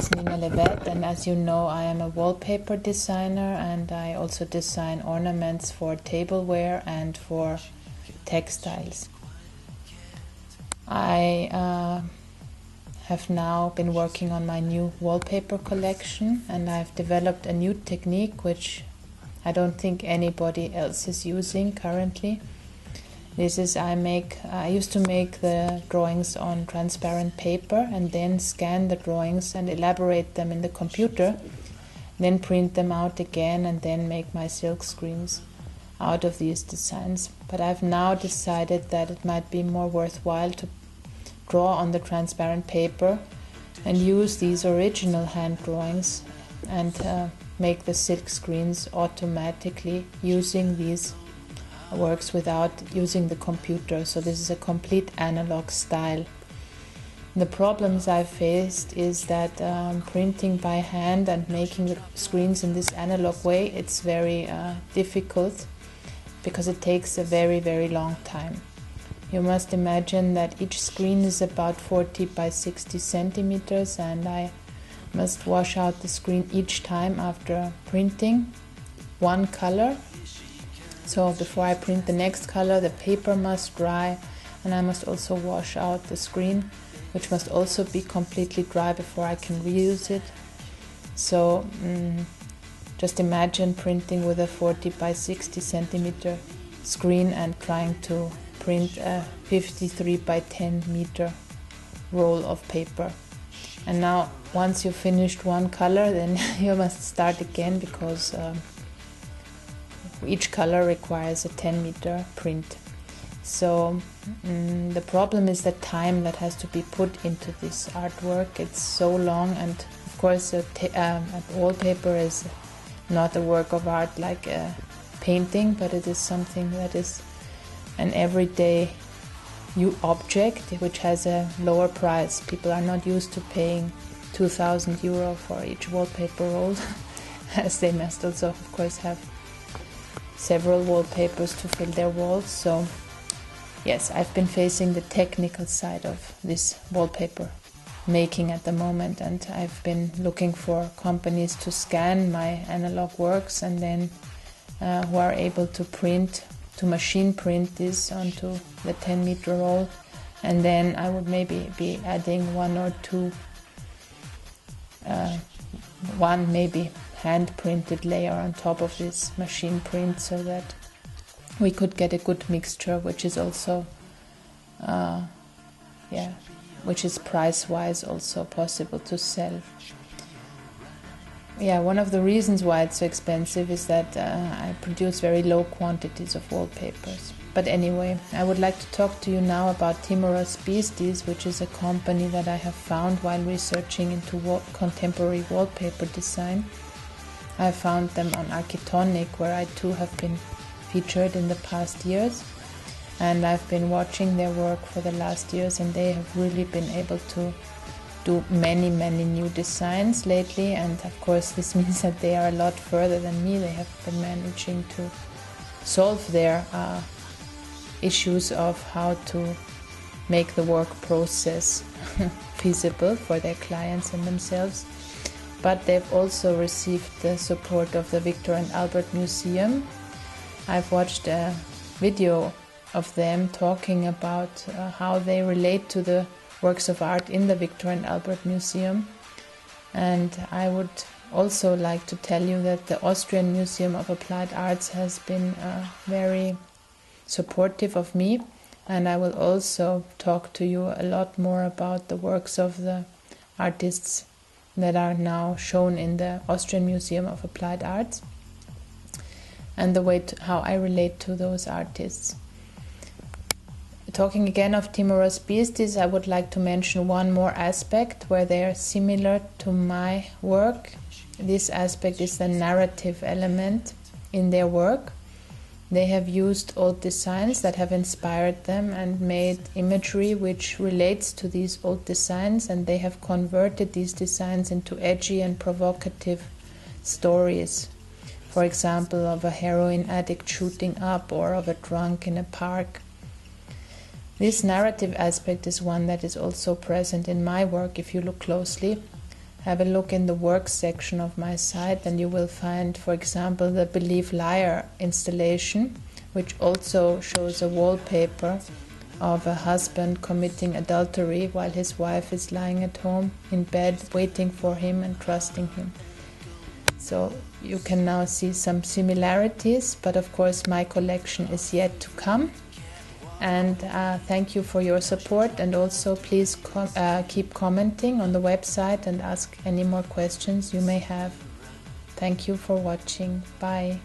it's Nina Levett, and as you know, I am a wallpaper designer, and I also design ornaments for tableware and for textiles. I have now been working on my new wallpaper collection, and I've developed a new technique which I don't think anybody else is using currently. This is, I used to make the drawings on transparent paper and then scan the drawings and elaborate them in the computer, then print them out again and then make my silk screens out of these designs. But I've now decided that it might be more worthwhile to draw on the transparent paper and use these original hand drawings and make the silk screens automatically using these works without using the computer. So this is a complete analog style. The problems I've faced is that printing by hand and making the screens in this analog way, it's very difficult because it takes a very, very long time. You must imagine that each screen is about 40 by 60 centimeters, and I must wash out the screen each time after printing one color. So before I print the next color, the paper must dry, and I must also wash out the screen, which must also be completely dry before I can reuse it. So just imagine printing with a 40 by 60 centimeter screen and trying to print a 53 by 10 meter roll of paper. And now once you've finished one color, then you must start again, because each color requires a 10-meter print. So the problem is the time that has to be put into this artwork. It's so long, and of course a wallpaper is not a work of art like a painting, but it is something that is an everyday object which has a lower price. People are not used to paying 2,000 euro for each wallpaper roll, as they must also of course have several wallpapers to fill their walls. So yes, I've been facing the technical side of this wallpaper making at the moment, and I've been looking for companies to scan my analog works and then who are able to machine print this onto the 10-meter roll, and then I would maybe be adding one or two maybe hand-printed layer on top of this machine print, so that we could get a good mixture, which is also, which is price-wise also possible to sell. Yeah, one of the reasons why it's so expensive is that I produce very low quantities of wallpapers. But anyway, I would like to talk to you now about Timorous Beasties, which is a company that I have found while researching into contemporary wallpaper design. I found them on Architonic, where I too have been featured in the past years, and I've been watching their work for the last years, and they have really been able to do many new designs lately, and of course this means that they are a lot further than me. They have been managing to solve their issues of how to make the work process feasible for their clients and themselves. But they've also received the support of the Victor and Albert Museum. I've watched a video of them talking about how they relate to the works of art in the Victor and Albert Museum. And I would also like to tell you that the Austrian Museum of Applied Arts has been very supportive of me, and I will also talk to you a lot more about the works of the artists that are now shown in the Austrian Museum of Applied Arts, and the way how I relate to those artists. Talking again of Timorous Beasties, I would like to mention one more aspect where they are similar to my work. This aspect is the narrative element in their work. They have used old designs that have inspired them and made imagery which relates to these old designs, and they have converted these designs into edgy and provocative stories. For example, of a heroin addict shooting up, or of a drunk in a park. This narrative aspect is one that is also present in my work if you look closely, have a look in the work section of my site, and you will find, for example, the Believe Liar installation, which also shows a wallpaper of a husband committing adultery while his wife is lying at home in bed waiting for him and trusting him. So you can now see some similarities, but of course my collection is yet to come. And thank you for your support, and also please keep commenting on the website and ask any more questions you may have. Thank you for watching. Bye.